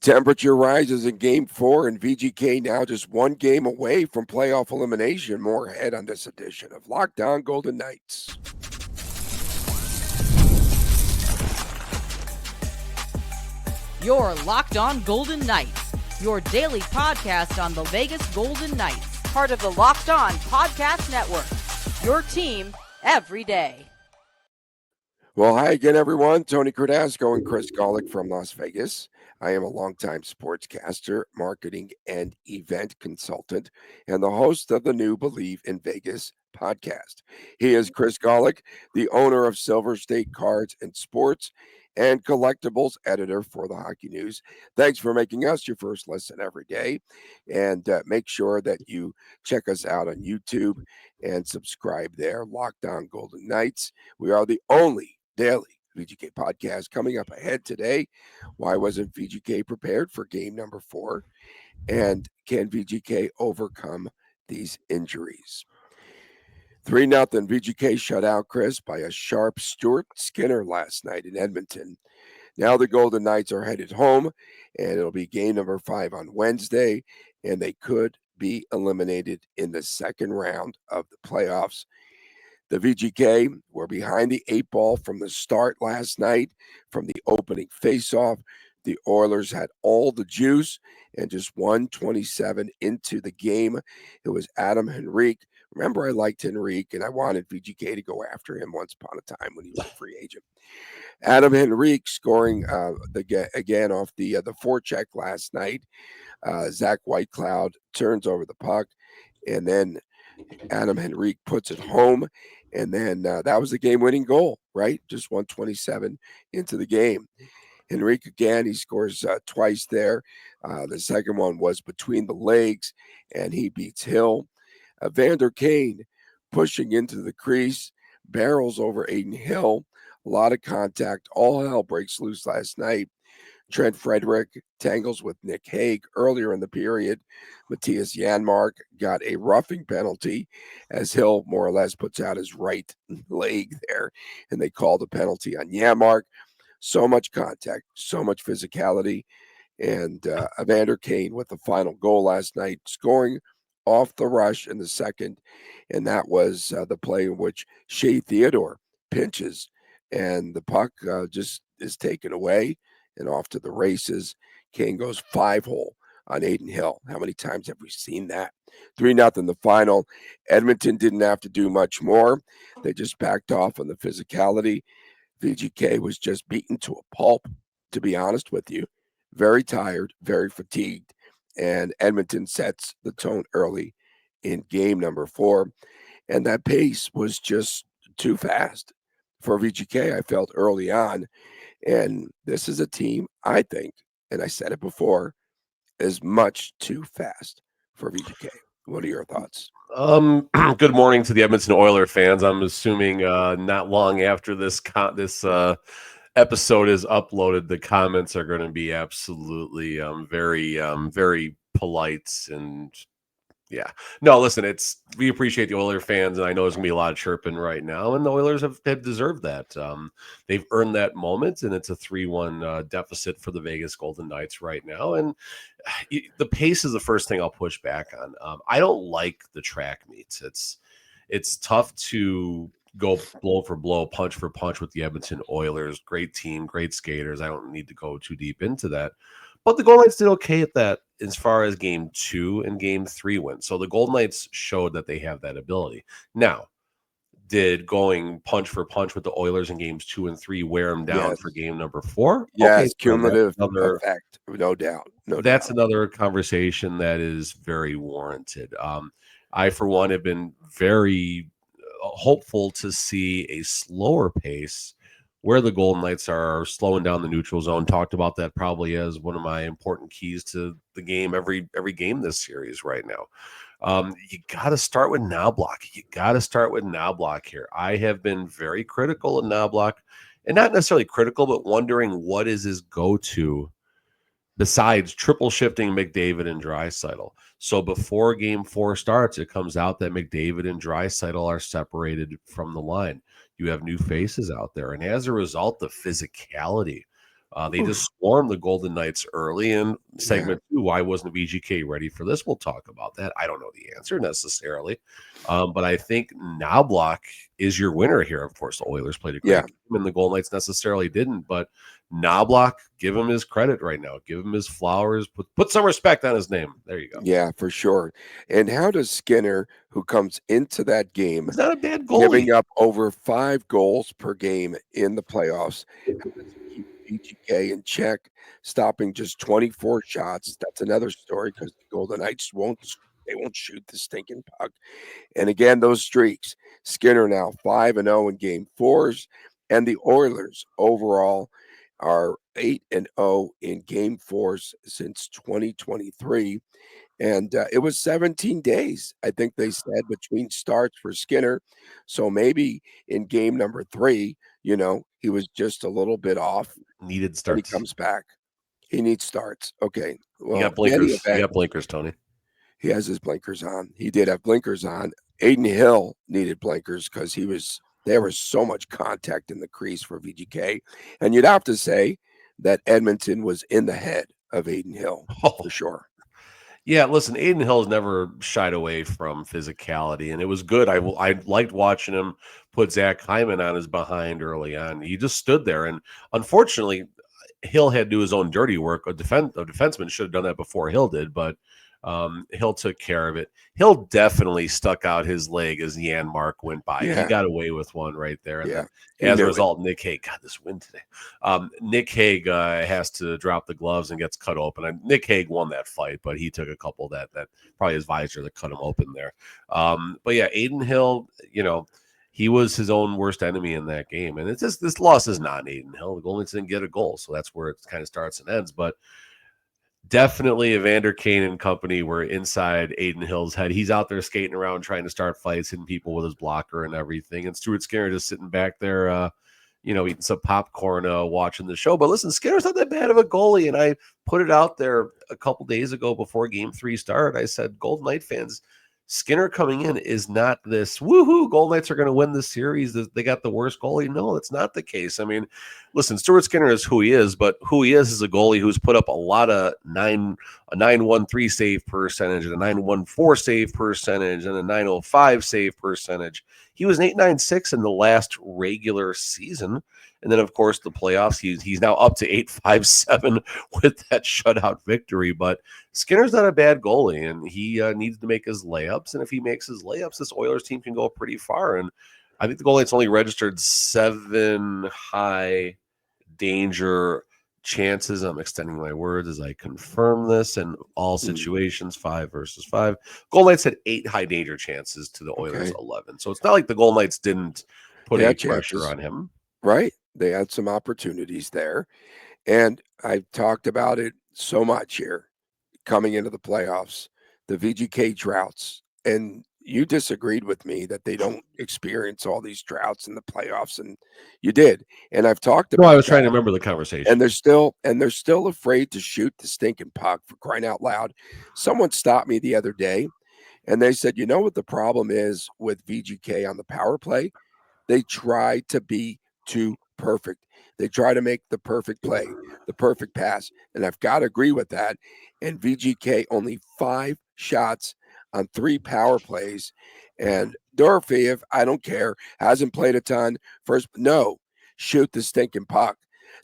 Temperature rises in Game 4, and VGK now just one game away from playoff elimination. More ahead on this edition of Locked On Golden Knights. You're Locked On Golden Knights, your daily podcast on the Vegas Golden Knights, part of the Locked On Podcast Network, your team every day. Well, hi again, everyone. Tony Cardasco and Chris Golick from Las Vegas. I am a longtime sportscaster, marketing, and event consultant, and the host of the new Believe in Vegas podcast. He is Chris Golick, the owner of Silver State Cards and Sports and Collectibles editor for the Hockey News. Thanks for making us your first listen every day. And make sure that you check us out on YouTube and subscribe there. Locked On Golden Knights. We are the only daily VGK podcast. Coming up ahead today, why wasn't VGK prepared for game number 4? And can VGK overcome these injuries? 3-0 VGK shut out, Chris, by a sharp Stuart Skinner last night in Edmonton. Now the Golden Knights are headed home, and it'll be game number 5 on Wednesday, and they could be eliminated in the second round of the playoffs. The VGK were behind the 8 ball from the start last night. From the opening faceoff, the Oilers had all the juice, and just 1:27 into the game, it was Adin Hill. Remember, I liked Henrique, and I wanted VGK to go after him once upon a time when he was a free agent. Adin Hill scoring again off the forecheck last night. Zach Whitecloud turns over the puck, and then Adin Hill puts it home, and then that was the game-winning goal, right? Just 1:27 into the game. Henrique again, he scores twice there. The second one was between the legs, and he beats Hill. Vander Kane pushing into the crease, barrels over Aiden Hill. A lot of contact. All hell breaks loose last night. Trent Frederick tangles with Nick Hague earlier in the period. Matthias Janmark got a roughing penalty as Hill more or less puts out his right leg there, and they called a penalty on Janmark. So much contact, so much physicality, and Vander Kane with the final goal last night, scoring off the rush in the second, and that was the play in which Shea Theodore pinches, and the puck just is taken away and off to the races. Kane goes 5-hole on Aiden Hill. How many times have we seen that? 3-0 the final. Edmonton didn't have to do much more. They just backed off on the physicality. VGK was just beaten to a pulp, to be honest with you. Very tired, very fatigued. And Edmonton sets the tone early in game number 4. And that pace was just too fast for VGK, I felt early on. And this is a team, I think, and I said it before, is much too fast for VGK. What are your thoughts? Good morning to the Edmonton Oilers fans. I'm assuming not long after this episode is uploaded, the comments are going to be absolutely very polite, and yeah. No, listen, we appreciate the Oilers fans, and I know there's going to be a lot of chirping right now, and the Oilers have deserved that. They've earned that moment, and it's a 3-1 deficit for the Vegas Golden Knights right now, and the pace is the first thing I'll push back on. I don't like the track meets. It's tough to go blow for blow, punch for punch with the Edmonton Oilers. Great team, great skaters. I don't need to go too deep into that. But the Golden Knights did okay at that as far as game 2 and game 3 went. So the Golden Knights showed that they have that ability. Now, did going punch for punch with the Oilers in games 2 and 3 wear them down for game number 4? Yes, okay, cumulative effect, no doubt. That's another conversation that is very warranted. I, for one, have been very hopeful to see a slower pace where the Golden Knights are slowing down the neutral zone. Talked about that probably as one of my important keys to the game every game this series right now. You got to start with Knobloch here. I have been very critical of Knobloch, and not necessarily critical, but wondering what is his go-to besides triple shifting McDavid and Draisaitl. So before game 4 starts, it comes out that McDavid and Draisaitl are separated from the line. You have new faces out there. And as a result, the physicality They just swarmed the Golden Knights early. In segment 2, why wasn't VGK ready for this? We'll talk about that. I don't know the answer necessarily, but I think Knobloch is your winner here. Of course, the Oilers played a great game, and the Golden Knights necessarily didn't. But Knobloch, give him his credit right now. Give him his flowers. Put some respect on his name. There you go. Yeah, for sure. And how does Skinner, who comes into that game, He's not a bad goalie, giving up over 5 goals per game in the playoffs, how does he keep VGK in check, stopping just 24 shots? That's another story because the Golden Knights won't shoot the stinking puck. And again, those streaks. Skinner now 5-0 in game 4s, and the Oilers overall are 8-0 in game 4s since 2023. And it was 17 days, I think they said, between starts for Skinner. So maybe in game number 3, he was just a little bit off. Needed When he starts. comes back, he needs starts. Okay. Well, You got blinkers. You got blinkers, Tony. He has his blinkers on. He did have blinkers on. Aiden Hill needed blinkers because there was so much contact in the crease for VGK. And you'd have to say that Edmonton was in the head of Aiden Hill for sure. Yeah, listen, Aiden Hill's never shied away from physicality, and it was good. I liked watching him put Zach Hyman on his behind early on. He just stood there, and unfortunately, Hill had to do his own dirty work. A defenseman should have done that before Hill did, but Hill took care of it. Hill definitely stuck out his leg as Janmark went by. Yeah. He got away with one right there. And Yeah. as a result, Nick Hague, God, this win today. Nick Hague has to drop the gloves and gets cut open. And Nick Hague won that fight, but he took a couple that probably his visor that cut him open there. But yeah, Aiden Hill, he was his own worst enemy in that game. And it's just, this loss is not Aiden Hill. The Golden Knights didn't get a goal, so that's where it kind of starts and ends. But definitely Evander Kane and company were inside Aiden Hill's head. He's out there skating around trying to start fights, hitting people with his blocker and everything. And Stuart Skinner just sitting back there, eating some popcorn, watching the show. But listen, Skinner's not that bad of a goalie. And I put it out there a couple days ago before game 3 started. I said, Golden Knight fans, Skinner coming in is not this woohoo, Golden Knights are going to win the series. They got the worst goalie. No, it's not the case. I mean, listen, Stuart Skinner is who he is, but who he is a goalie who's put up a lot of a 913 save percentage and a 914 save percentage and a 905 save percentage. He was an 896 in the last regular season. And then, of course, the playoffs, he's now up to 857 with that shutout victory. But Skinner's not a bad goalie, and he needs to make his layups. And if he makes his layups, this Oilers team can go pretty far. And I think the Golden Knights only registered 7 high danger chances. I'm extending my words as I confirm this. In all situations, 5 versus 5. Golden Knights had 8 high danger chances to the Oilers 11. So it's not like the Golden Knights didn't put any pressure on him. Right. They had some opportunities there. And I've talked about it so much here coming into the playoffs, the VGK droughts. And you disagreed with me that they don't experience all these droughts in the playoffs, and you did. And I've talked about I was trying to remember the conversation. And they're still afraid to shoot the stinking puck, for crying out loud. Someone stopped me the other day and they said, you know what the problem is with VGK on the power play? They try to be too perfect. They try to make the perfect play, the perfect pass. And I've got to agree with that. And VGK only 5 shots on 3 power plays. And Dorofeev, I don't care, hasn't played a ton. Shoot the stinking puck.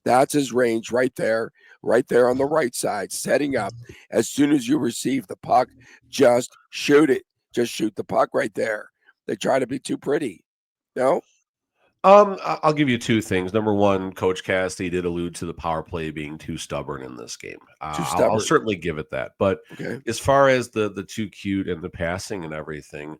That's his range right there on the right side, setting up. As soon as you receive the puck, just shoot it. Just shoot the puck right there. They try to be too pretty. No? I'll give you 2 things. Number one, Coach Cassidy did allude to the power play being too stubborn in this game. I'll certainly give it that. But as far as the too cute and the passing and everything,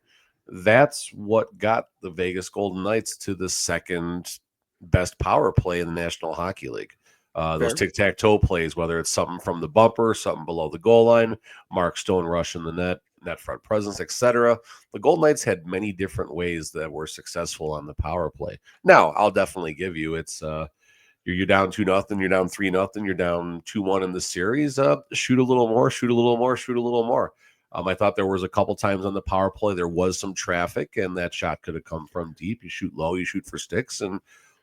that's what got the Vegas Golden Knights to the second best power play in the National Hockey League. Those tic-tac-toe plays, whether it's something from the bumper, something below the goal line, Mark Stone rushing the net front presence, etc. The Golden Knights had many different ways that were successful on the power play. Now, I'll definitely give you it's you're down 2-0, you're down 3-0, you're down 2-1 in the series. Shoot a little more, shoot a little more, shoot a little more. I thought there was a couple times on the power play there was some traffic, and that shot could have come from deep. You shoot low, you shoot for sticks, and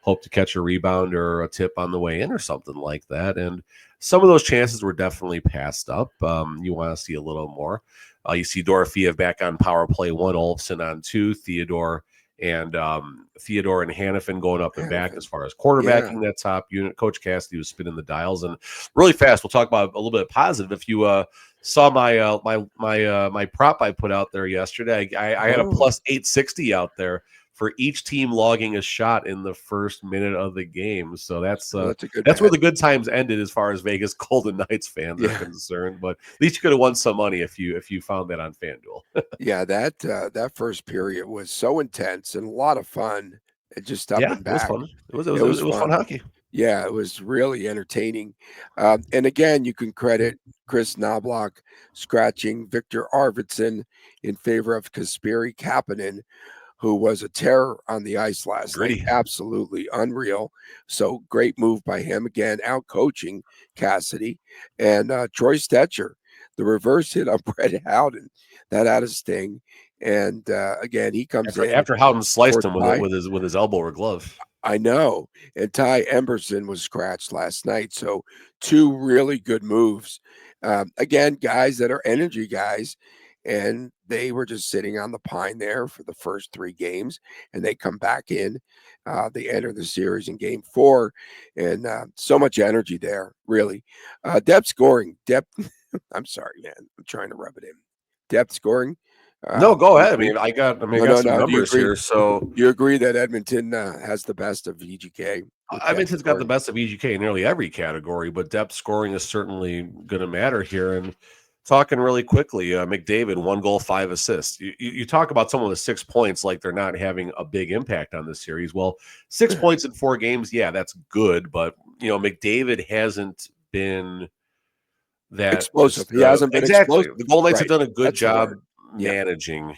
hope to catch a rebound or a tip on the way in or something like that. And some of those chances were definitely passed up. You want to see a little more. You see Dorofeev back on power play 1, Olofsson on 2, Theodore and Hannafin going up and back as far as quarterbacking that top unit. Coach Cassidy was spinning the dials. And really fast, we'll talk about a little bit positive. If you saw my prop I put out there yesterday, I had a plus 860 out there for each team logging a shot in the first minute of the game. So that's a good that's where the good times ended as far as Vegas Golden Knights fans are concerned. But at least you could have won some money if you found that on FanDuel. Yeah, that first period was so intense and a lot of fun. It just up and back. It was fun hockey. Yeah, it was really entertaining. And again, you can credit Chris Knobloch scratching Victor Arvidsson in favor of Kasperi Kapanen, who was a terror on the ice last night. Absolutely unreal. So great move by him. Again, out coaching Cassidy. And Troy Stetcher, the reverse hit on Brett Howden. That had a sting. And again, he comes in. After Howden sliced him with his elbow or glove. I know. And Ty Emberson was scratched last night. So 2 really good moves. Again, guys that are energy guys. And they were just sitting on the pine there for the first 3 games, and they come back in. They enter the series in game 4, and so much energy there, really. Depth scoring. I'm sorry, man. I'm trying to rub it in. Depth scoring. No, go ahead. I got some numbers here. So you agree that Edmonton has the best of VGK? Edmonton's got the best of VGK in nearly every category, but depth scoring is certainly going to matter here. And talking really quickly, McDavid, 1 goal, 5 assists. You talk about someone with 6 points like they're not having a big impact on this series. Well, 6 points in 4 games, yeah, that's good. But, McDavid hasn't been that explosive. He hasn't been explosive. The Golden Knights have done a good job managing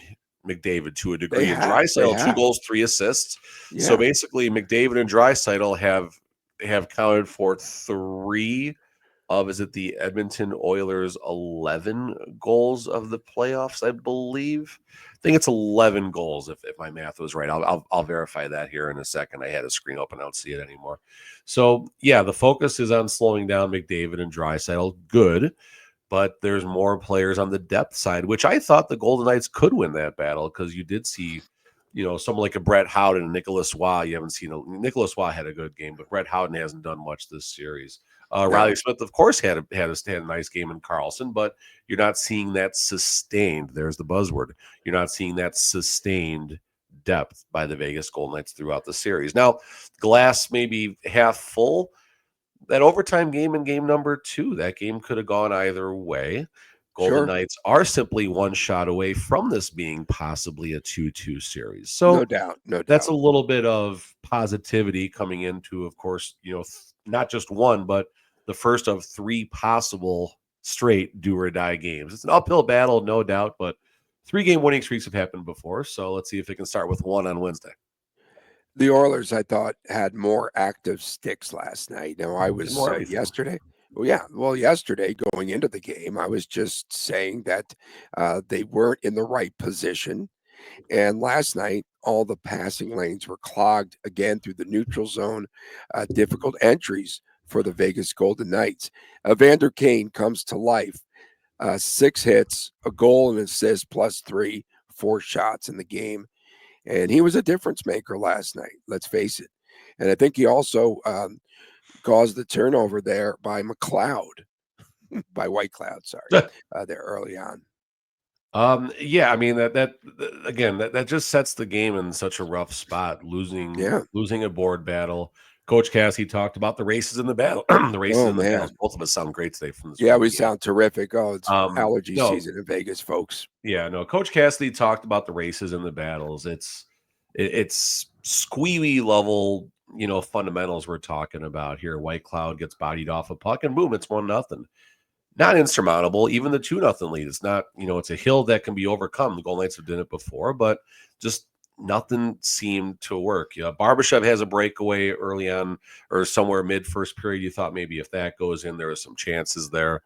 McDavid to a degree. Draisaitl, 2 goals, 3 assists. Yeah. So basically, McDavid and Draisaitl have counted for 3 of, is it the Edmonton Oilers' 11 goals of the playoffs, I believe. I think it's 11 goals, if my math was right. I'll verify that here in a second. I had a screen open. I don't see it anymore. So, yeah, the focus is on slowing down McDavid and Draisaitl. Good. But there's more players on the depth side, which I thought the Golden Knights could win that battle, because you did see, someone like a Brett Howden and Nicholas Waugh. You haven't seen Nicholas Waugh had a good game, but Brett Howden hasn't done much this series. Riley Smith, of course, had a nice game in Carlson, but you're not seeing that sustained. There's the buzzword. You're not seeing that sustained depth by the Vegas Golden Knights throughout the series. Now, glass maybe half full. That overtime game in game number 2, that game could have gone either way. Golden Knights are simply 1 shot away from this being possibly a 2-2 series. So no doubt. That's a little bit of positivity coming into, of course, not just 1, but the first of 3 possible straight do or die games. It's an uphill battle, no doubt, but 3-game winning streaks have happened before. So let's see if it can start with 1 on Wednesday. The Oilers, I thought, had more active sticks last night. Now, I was yesterday. Yesterday going into the game, I was just saying that they weren't in the right position. And last night, all the passing lanes were clogged again through the neutral zone. Difficult entries for the Vegas Golden Knights. Evander Kane comes to life. 6 hits, a goal and assist, plus 3, 4 shots in the game. And he was a difference maker last night, let's face it. And I think he also caused the turnover there by McLeod, by White Cloud, there early on. I mean, that just sets the game in such a rough spot, losing a board battle. Coach Cassidy talked about the races in the battle. The battles. Both of us sound great today from this. Yeah, we sound terrific. Oh, it's allergy season in Vegas, folks. Yeah, no. Coach Cassidy talked about the races and the battles. It's squealy level, fundamentals we're talking about here. White Cloud gets bodied off a puck, and boom, it's 1-0. Not insurmountable. Even the 2-0 lead. It's not, it's a hill that can be overcome. The Golden Knights have done it before, but just nothing seemed to work. Barbashev has a breakaway early on, or somewhere mid first period. You thought maybe if that goes in, there are some chances there.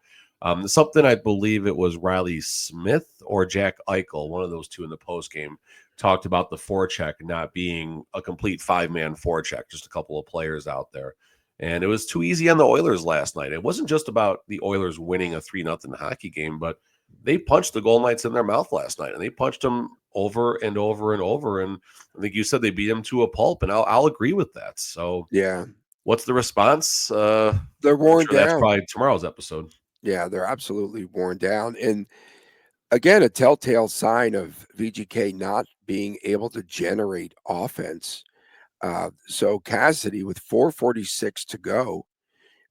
Something I believe it was Riley Smith or Jack Eichel, one of those two in the post game, talked about the forecheck not being a complete 5-man forecheck, just a couple of players out there. And it was too easy on the Oilers last night. It wasn't just about the Oilers winning a 3-0 hockey game, but they punched the Golden Knights in their mouth last night, and they punched them over and over and over. And I think you said they beat them to a pulp, and I'll agree with that. So Yeah. what's the response? They're I'm worn sure that's down. probably tomorrow's episode. Yeah, they're absolutely worn down. And again, a telltale sign of VGK not being able to generate offense. So Cassidy, with 4:46 to go,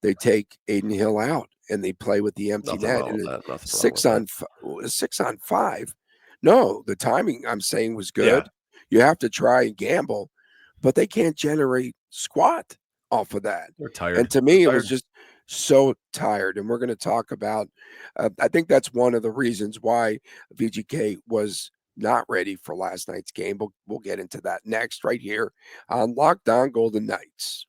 they take Aiden Hill out and they play with the empty Nothing net. wrong And with a that. Nothing wrong with six that. on 6-on-5. No, the timing I'm saying was Yeah. good. You have to try and gamble, but they can't generate squat off of that. They're tired. And to me, They're it was tired. just so tired. And we're going to talk about, I think that's one of the reasons why VGK was not ready for last night's game. We'll get into that next right here on Locked On Golden Knights.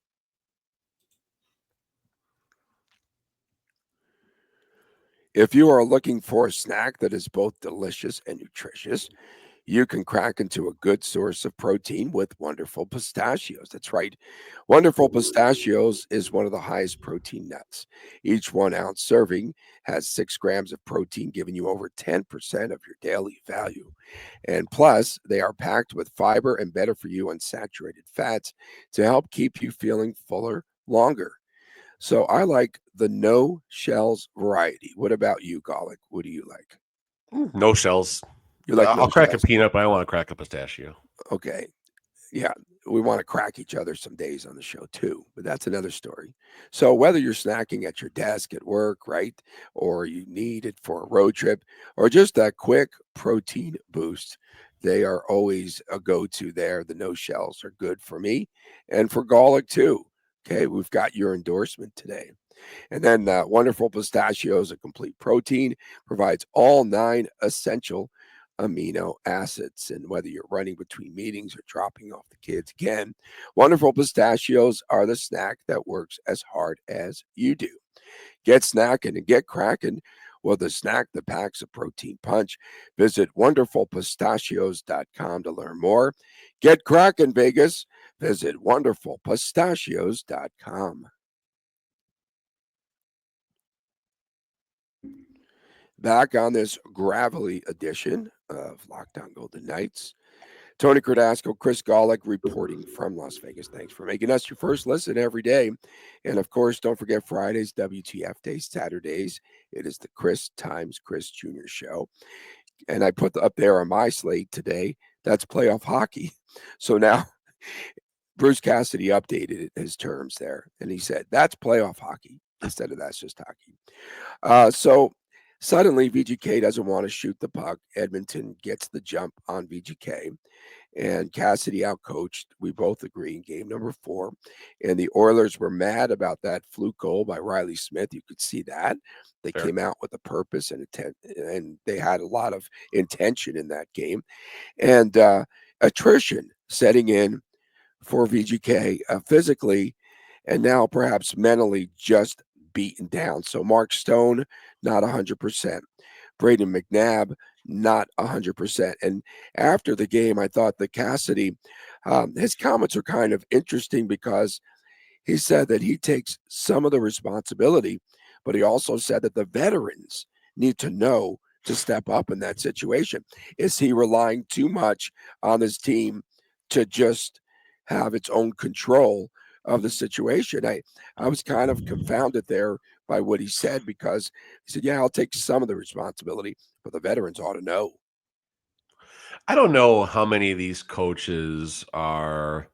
If you are looking for a snack that is both delicious and nutritious, you can crack into a good source of protein with Wonderful Pistachios. That's right. Wonderful Pistachios is one of the highest protein nuts. Each 1 ounce serving has 6 grams of protein, giving you over 10% of your daily value. And plus, they are packed with fiber and better for you unsaturated fats to help keep you feeling fuller longer. So I like the no shells variety. What about you, Golic? What do you like? No shells. You like no I'll crack shells? a peanut, but I don't want to crack a pistachio. Okay. Yeah, we want to crack each other some days on the show too, but that's another story. So whether you're snacking at your desk at work, right, or you need it for a road trip, or just that quick protein boost, they are always a go-to there. The no shells are good for me and for Golic too. Okay, we've got your endorsement today. And then Wonderful Pistachios, a complete protein, provides all 9 essential amino acids. And whether you're running between meetings or dropping off the kids, again, Wonderful Pistachios are the snack that works as hard as you do. Get snacking and get cracking with a snack that packs a protein punch. Visit wonderfulpistachios.com to learn more. Get cracking, Vegas. Visit wonderfulpistachios.com. Back on this gravelly edition of Locked On Golden Knights. Tony Cardasco, Chris Golick reporting from Las Vegas. Thanks for making us your first listen every day. And of course, don't forget Fridays, WTF Days, Saturdays. It is the Chris times Chris Jr. show. And I put up there on my slate today, that's playoff hockey. So now Bruce Cassidy updated his terms there. And he said, that's playoff hockey instead of that's just hockey. So suddenly, VGK doesn't want to shoot the puck. Edmonton gets the jump on VGK, and Cassidy outcoached. We both agree in game number 4. And the Oilers were mad about that fluke goal by Riley Smith. You could see that. They Fair. came out with a purpose and intent, and they had a lot of intention in that game. And attrition setting in for VGK physically and now perhaps mentally just beaten down. So Mark Stone, not 100%. Brayden McNabb, not 100%. And after the game, I thought that Cassidy, his comments are kind of interesting because he said that he takes some of the responsibility, but he also said that the veterans need to know to step up in that situation. Is he relying too much on his team to just have its own control of the situation? I was kind of confounded there by what he said because he said, yeah, I'll take some of the responsibility, but the veterans ought to know. I don't know how many of these coaches are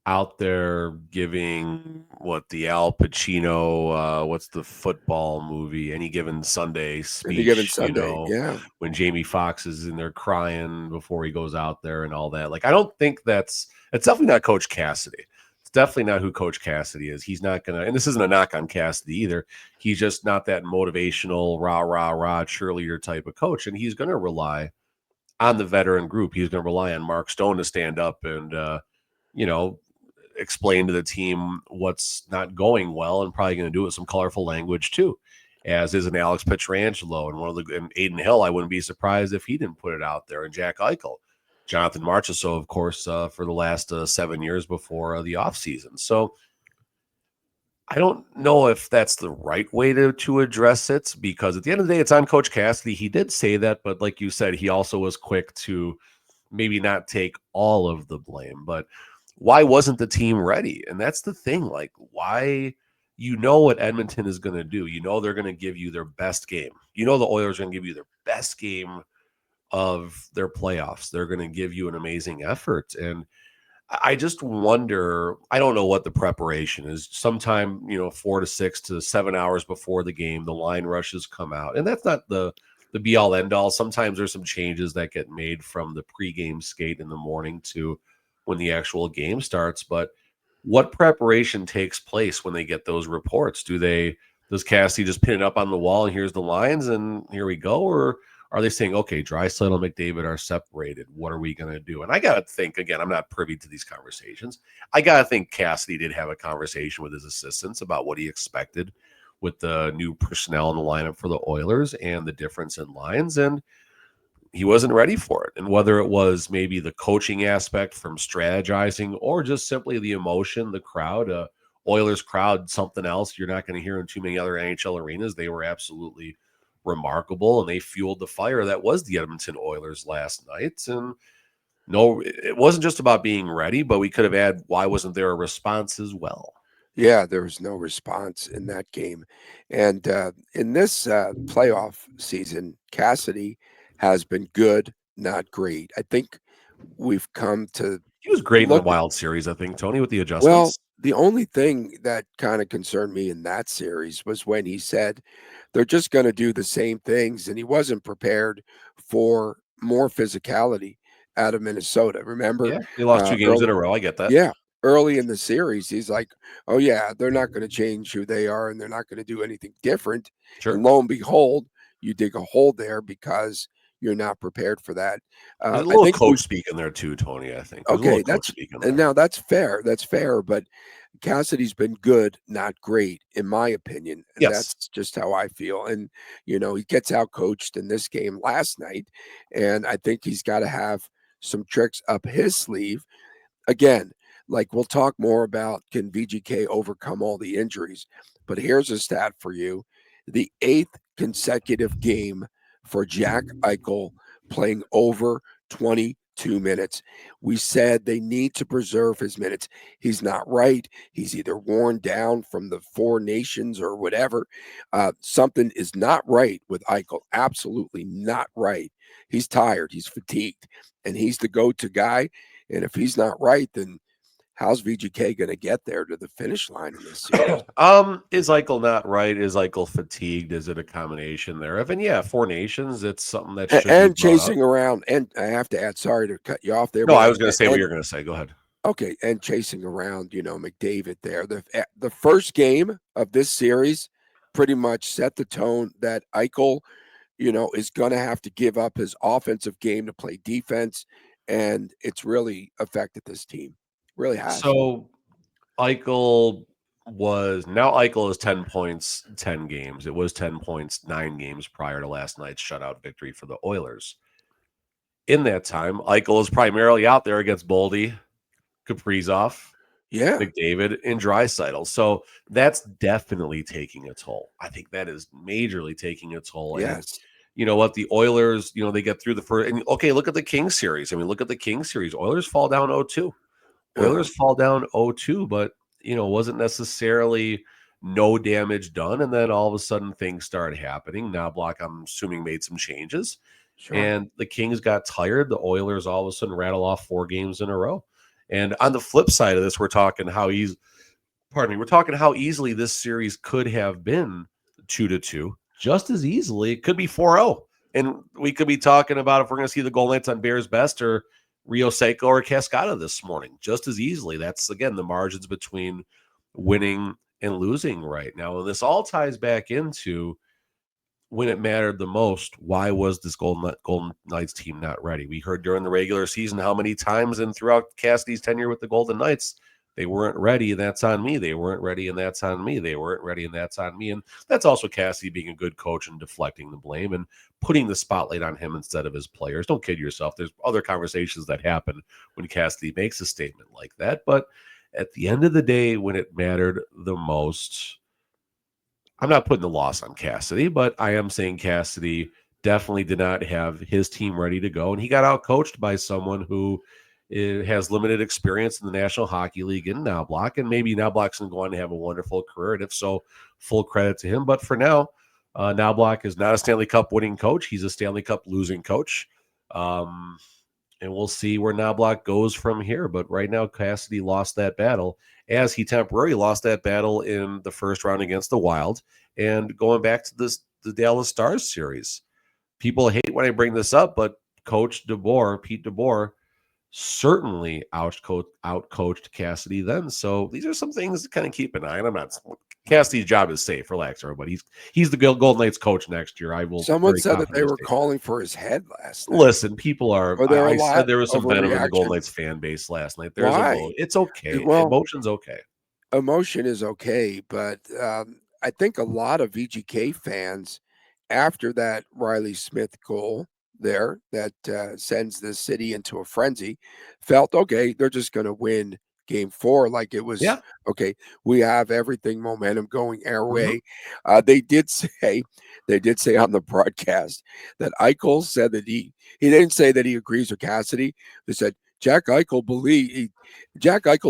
out there giving what the Al Pacino, what's the football movie, Any Given Sunday Any given speech, Sunday, yeah. when Jamie Foxx is in there crying before he goes out there and all that. Like, I don't think it's definitely not Coach Cassidy. It's definitely not who Coach Cassidy is. He's not going to, and this isn't a knock on Cassidy either. He's just not that motivational, rah, rah, rah, cheerleader type of coach. And he's going to rely on the veteran group. He's going to rely on Mark Stone to stand up and, explain to the team what's not going well, and probably going to do it with some colorful language too. as is an Alex Pietrangelo and Aiden Hill. I wouldn't be surprised if he didn't put it out there, and Jack Eichel. Jonathan Marchessault, of course, for the last 7 years before the offseason. So I don't know if that's the right way to address it, because at the end of the day, it's on Coach Cassidy. He did say that, but like you said, he also was quick to maybe not take all of the blame. But why wasn't the team ready? And that's the thing. Like, why? You know what Edmonton is going to do. You know they're going to give you their best game. You know the Oilers are going to give you their best game of their playoffs. They're going to give you an amazing effort. And I just wonder, I don't know what the preparation is. Sometime, 4 to 6 to 7 hours before the game, the line rushes come out. And that's not the be all end all. Sometimes there's some changes that get made from the pregame skate in the morning to when the actual game starts. But what preparation takes place when they get those reports? Does Cassie just pin it up on the wall and here's the lines and here we go? Or are they saying, okay, Draisaitl and McDavid are separated? What are we going to do? And I got to think, again, I'm not privy to these conversations. I got to think Cassidy did have a conversation with his assistants about what he expected with the new personnel in the lineup for the Oilers and the difference in lines. And he wasn't ready for it. And whether it was maybe the coaching aspect from strategizing or just simply the emotion, the crowd, Oilers crowd, something else you're not going to hear in too many other NHL arenas. They were absolutely remarkable, and they fueled the fire that was the Edmonton Oilers last night. And no, it wasn't just about being ready, but we could have had, why wasn't there a response as well? Yeah, there was no response in that game. And in this playoff season, Cassidy has been good, not great. I think we've come to He was great in the look. Wild Series, I think, Tony, with the Well, adjustments. the only thing that kind of concerned me in that series was when he said they're just going to do the same things, and he wasn't prepared for more physicality out of Minnesota. Remember, Yeah, they lost 2 games in early, a row. I get that. yeah, early in the series, he's like, "Oh yeah, they're not going to change who they are, and they're not going to do anything different." And Sure. lo and behold, you dig a hole there because you're not prepared for that. There's a I little think coach speak in there too, Tony, I think. There's a little okay, coach that's speak in and there. now that's fair. That's fair, but Cassidy's been good, not great, in my opinion, and Yes. that's just how I feel. And he gets out coached in this game last night, and I think he's got to have some tricks up his sleeve. Again, like we'll talk more about, can VGK overcome all the injuries? But here's a stat for you: the 8th consecutive game for Jack Eichel playing over 22 minutes. We said they need to preserve his minutes. He's not right. He's either worn down from the 4 nations or whatever. Something is not right with Eichel. Absolutely not right. He's tired. He's fatigued. And he's the go-to guy. And if he's not right, then how's VGK going to get there to the finish line in this series? Is Eichel not right? Is Eichel fatigued? Is it a combination thereof? And yeah, 4 nations, it's something that should be And brought up. chasing around, and I have to add, sorry to cut you off there, No, but I was going to say what you're going to say. Go ahead. okay, and chasing around, McDavid there. The first game of this series pretty much set the tone that Eichel, is going to have to give up his offensive game to play defense, and it's really affected this team. Really has. So Eichel is 10 points, 10 games. It was 10 points, 9 games prior to last night's shutout victory for the Oilers. In that time, Eichel is primarily out there against Boldy, Kaprizov, Yeah. McDavid, and Draisaitl. So that's definitely taking a toll. I think that is majorly taking a toll. And Yes. you know what? The Oilers, they get through the first. And okay, look at the Kings series. I mean, look at the Kings series. Oilers fall down 0-2. Oilers fall down 0-2, but wasn't necessarily no damage done. And then all of a sudden things started happening. Knobloch, I'm assuming, made some changes. Sure. And the Kings got tired. The Oilers all of a sudden rattle off 4 games in a row. And on the flip side of this, we're talking how easily this series could have been 2-2. Just as easily, it could be 4-0. And we could be talking about if we're going to see the Golden Knights on Bears Best or Rio Seco or Cascada this morning, just as easily. That's, again, the margins between winning and losing right now. And this all ties back into when it mattered the most. Why was this Golden Knights team not ready? We heard during the regular season how many times and throughout Cassidy's tenure with the Golden Knights, They weren't ready, and that's on me. They weren't ready, and that's on me. They weren't ready, and that's on me. And that's also Cassidy being a good coach and deflecting the blame and putting the spotlight on him instead of his players. Don't kid yourself. There's other conversations that happen when Cassidy makes a statement like that. But at the end of the day, when it mattered the most, I'm not putting the loss on Cassidy, but I am saying Cassidy definitely did not have his team ready to go. And he got outcoached by someone who has limited experience in the National Hockey League in Knobloch. And maybe Knobloch's going to have a wonderful career. And if so, full credit to him. But for now, Knobloch is not a Stanley Cup winning coach. He's a Stanley Cup losing coach. And we'll see where Knobloch goes from here. But right now, Cassidy lost that battle, as he temporarily lost that battle in the first round against the Wild. And going back to the Dallas Stars series, people hate when I bring this up, but Coach Pete DeBoer, certainly outcoached Cassidy then. So these are some things to kind of keep an eye on. Cassidy's job is safe. Relax, everybody. He's the Golden Knights coach next year. I will. Someone said that they were calling for his head last night. Listen, people are. I said there was some venom in the Golden overreaction. Knights fan base last night. Why? It's okay. Well, Emotion's okay. emotion is okay, but I think a lot of VGK fans, after that Riley Smith goal there that sends the city into a frenzy, felt okay. They're just going to win Game 4, like it was Yeah. okay. We have everything momentum going our Mhm. way. They did say on the broadcast that Eichel said that he didn't say that he agrees with Cassidy. They said Jack Eichel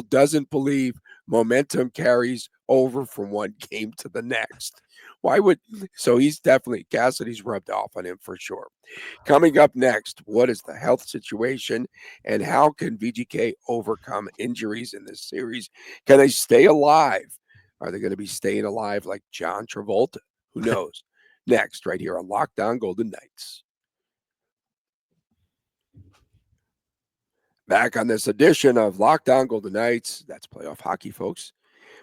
doesn't believe momentum carries over from one game to the next. So he's definitely, Cassidy's rubbed off on him for sure. Coming up next, what is the health situation and how can VGK overcome injuries in this series? Can they stay alive? Are they going to be staying alive like John Travolta? Who knows? Next, right here on Locked On Golden Knights. Back on this edition of Locked On Golden Knights. That's playoff hockey, folks.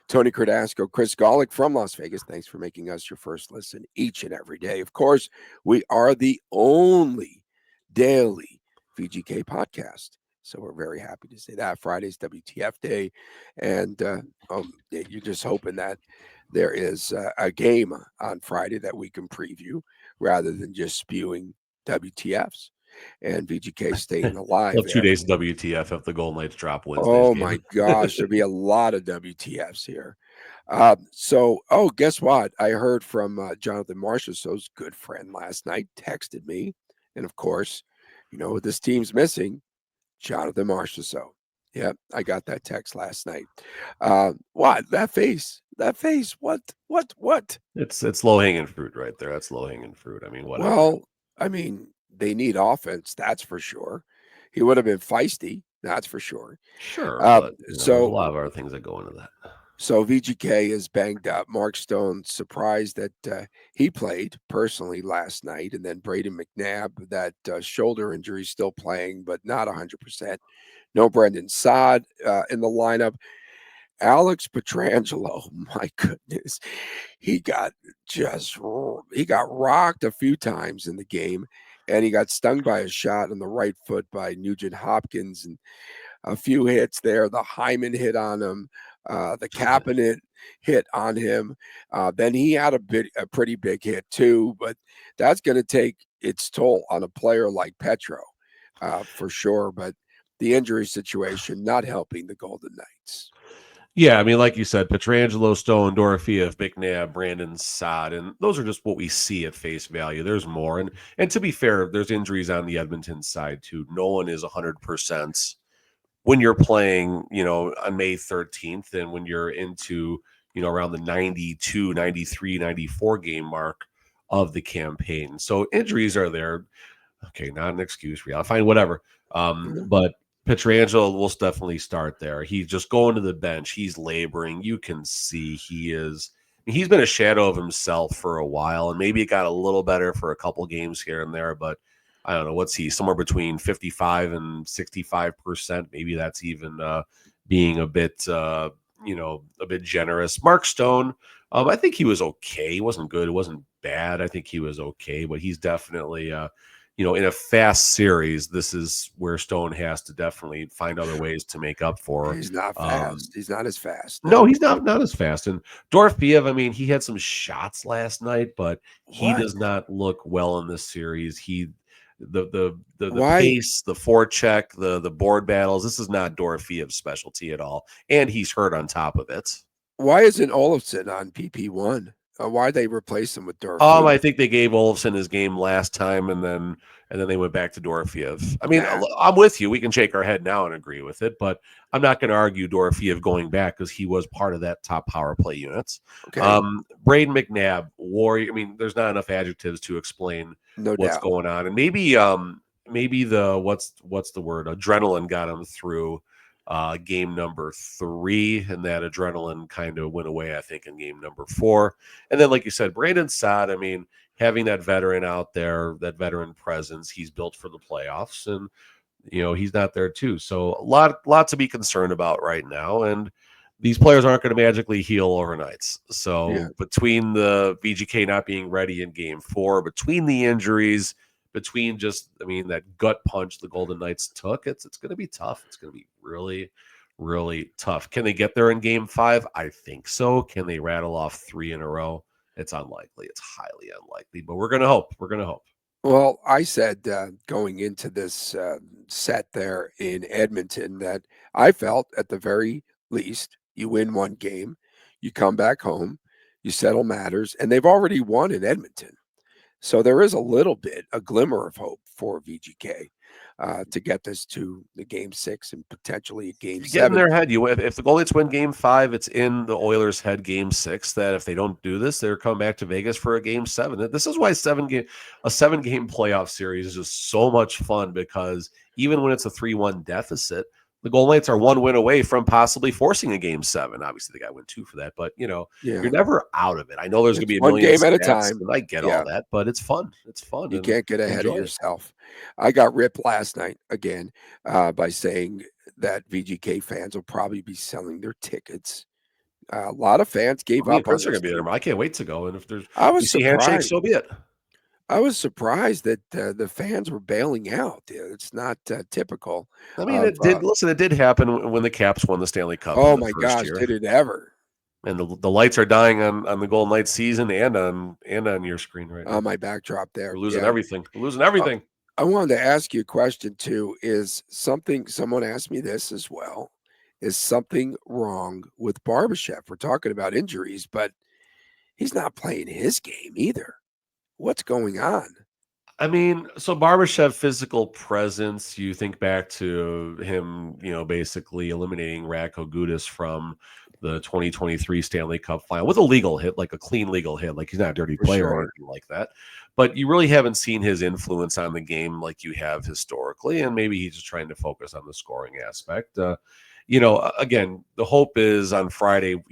Tony Cardasco, Chris Golick from Las Vegas. Thanks for making us your first listen each and every day. Of course, we are the only daily VGK podcast. So we're very happy to say that. Friday's WTF day. And you're just hoping that there is a game on Friday that we can preview rather than just spewing WTFs. And VGK staying alive. 2 days of WTF if the Golden Knights drop Wednesday's Oh game. my gosh, there'd be a lot of WTFs here. Guess what? I heard from Jonathan Marchessault's good friend last night, texted me. And of course, this team's missing Jonathan Marchessault. Yep, I got that text last night. What? That face? What? It's low hanging fruit right there. That's low hanging fruit. I mean, whatever. Well, they need offense, that's for sure. He would have been feisty, that's for sure. Sure, but there's a lot of other things that go into that. So VGK is banged up. Mark Stone surprised that he played personally last night, and then Brayden McNabb, that shoulder injury, still playing, but not 100%. No Brendan Saad in the lineup. Alex Pietrangelo, my goodness, he got rocked a few times in the game, and he got stung by a shot on the right foot by Nugent Hopkins, and a few hits there. The Hyman hit on him, the Kapanen hit on him. Then he had a pretty big hit too, but that's going to take its toll on a player like Petro for sure. But the injury situation not helping the Golden Knights. Yeah, I mean, like you said, Pietrangelo, Stone, Dorofeev, McNabb, Brandon Saad, and those are just what we see at face value. There's more, and to be fair, there's injuries on the Edmonton side too. No one is 100% when you're playing, on May 13th, and when you're into, around the 92, 93, 94 game mark of the campaign. So injuries are there. Okay, not an excuse. I'll find whatever. But Pietrangelo will definitely start there. He's just going to the bench. He's laboring. You can see he's been a shadow of himself for a while, and maybe it got a little better for a couple games here and there, but I don't know. What's he? Somewhere between 55 and 65%. Maybe that's even being a bit, a bit generous. Mark Stone, I think he was okay. He wasn't good. It wasn't bad. I think he was okay, but he's definitely in a fast series, this is where Stone has to definitely find other ways to make up for. He's not fast. He's not as fast. No, he's not as fast. And Dorofeev, I mean, he had some shots last night, but he What? does not look well in this series. The Why? pace, the forecheck, the board battles. This is not Dorofeev's specialty at all, and he's hurt on top of it. Why isn't Olofsson on PP1? Why'd they replace him with Dorofeev? I think they gave Olofsson his game last time, and then they went back to Dorofeev. I mean, Nah. I'm with you. We can shake our head now and agree with it, but I'm not going to argue Dorofeev going back because he was part of that top power play units. Okay, Brayden McNabb, warrior. I mean, there's not enough adjectives to explain no what's doubt. going on, and maybe the what's the word? Adrenaline got him through game number 3, and that adrenaline kind of went away, I think, in game number 4. And then, like you said, Brandon Saad, I mean, having that veteran out there, that veteran presence, he's built for the playoffs, and he's not there too. So a lot to be concerned about right now, and these players aren't going to magically heal overnight. So Yeah. between the VGK not being ready in game 4, between the injuries, between just, I mean, that gut punch the Golden Knights took, it's going to be tough. It's going to be really, really tough. Can they get there in game 5? I think so. Can they rattle off 3 in a row? It's unlikely. It's highly unlikely, but we're going to hope. We're going to hope. Well, I said going into this set there in Edmonton that I felt at the very least you win one game, you come back home, you settle matters, and they've already won in Edmonton. So there is a little bit, a glimmer of hope for VGK to get this to the game 6 and potentially a game Get 7. in their head. If the Golden Knights win game 5, it's in the Oilers' head game 6. That if they don't do this, they're coming back to Vegas for a game 7. This is why a 7-game playoff series is just so much fun, because even when it's a 3-1 deficit, the Golden Knights are 1 win away from possibly forcing a game 7. Obviously, they got to win 2 for that, but Yeah, you're never out of it. I know there's going to be a one million game at a stats, time. and I get Yeah. all that, but it's fun. It's fun. You and can't get ahead of enjoy it. yourself. I got ripped last night again by saying that VGK fans will probably be selling their tickets. A lot of fans gave Me and up on Chris are this going to be there. game. I can't wait to go. And if there's I was you see handshakes, surprised. so be it. I was surprised that the fans were bailing out. It's not typical. I mean, Of, it did happen when the Caps won the Stanley Cup. oh in the my first gosh, year. did it ever? And the lights are dying on the Golden Knights season and on your screen right now. On my backdrop there. We're losing Yeah. everything. We're losing everything. I wanted to ask you a question too. Someone asked me this as well. Is something wrong with Barbashev? We're talking about injuries, but he's not playing his game either. What's going on? I mean, so Barbashev physical presence, you think back to him, basically eliminating Radko Gudas from the 2023 Stanley Cup final with a legal hit, like a clean legal hit, like he's not a dirty For player sure. or anything like that. But you really haven't seen his influence on the game like you have historically, and maybe he's just trying to focus on the scoring aspect. Again, the hope is on Friday,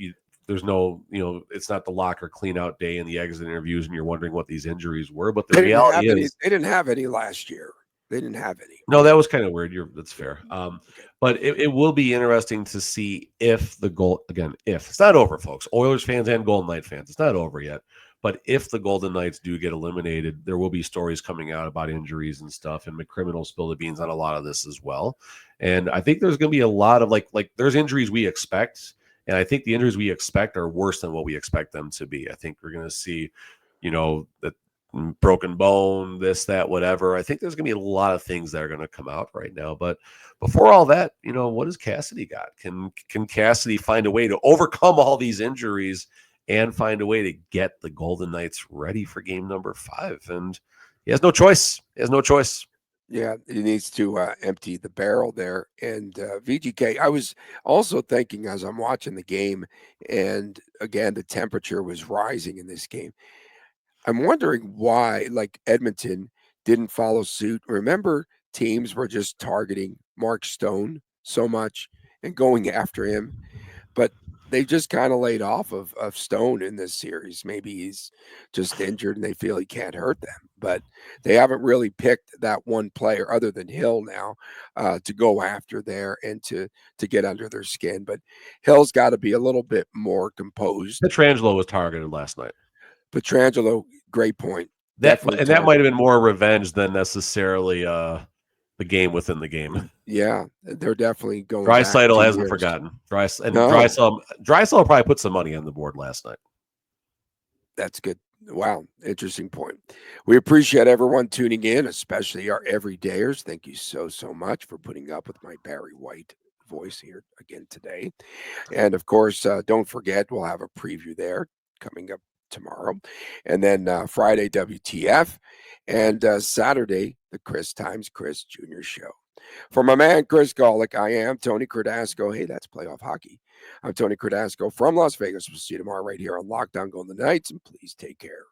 there's no, it's not the locker clean out day and the exit interviews, and you're wondering what these injuries were. But the reality is, they didn't have any last year. They didn't have any. no, that was kind of weird. That's fair. But it will be interesting to see if if it's not over, folks, Oilers fans and Golden Knight fans, it's not over yet. But if the Golden Knights do get eliminated, there will be stories coming out about injuries and stuff, and McCrimmon will spill the beans on a lot of this as well. And I think there's going to be a lot of like there's injuries we expect. And I think the injuries we expect are worse than what we expect them to be. I think we're going to see, that broken bone, this, that, whatever. I think there's going to be a lot of things that are going to come out right now. But before all that, what does Cassidy got? Can Cassidy find a way to overcome all these injuries and find a way to get the Golden Knights ready for game number 5? And he has no choice. Yeah, he needs to empty the barrel there. And VGK, I was also thinking as I'm watching the game, and again, the temperature was rising in this game. I'm wondering why, like Edmonton, didn't follow suit. Remember, teams were just targeting Mark Stone so much and going after him, but they just kind of laid off of Stone in this series. Maybe he's just injured and they feel he can't hurt them, but they haven't really picked that one player other than Hill now to go after there and to get under their skin. But Hill's got to be a little bit more composed. Pietrangelo was targeted last night. Pietrangelo, great point. Definitely that time. might have been more revenge than necessarily the game within the game. Yeah, they're definitely going back Draisaitl 2 hasn't years. forgotten. No. Draisaitl probably put some money on the board last night. That's good. Wow, interesting point. We appreciate everyone tuning in, especially our everydayers. Thank you so much for putting up with my Barry White voice here again today. And of course, don't forget, we'll have a preview there coming up tomorrow. And then Friday, WTF. And Saturday, the Chris Times Chris Jr. show. For my man, Chris Golick, I am Tony Cardasco. Hey, that's playoff hockey. I'm Tony Cardasco from Las Vegas. We'll see you tomorrow right here on Lockdown Golden Knights. And please take care.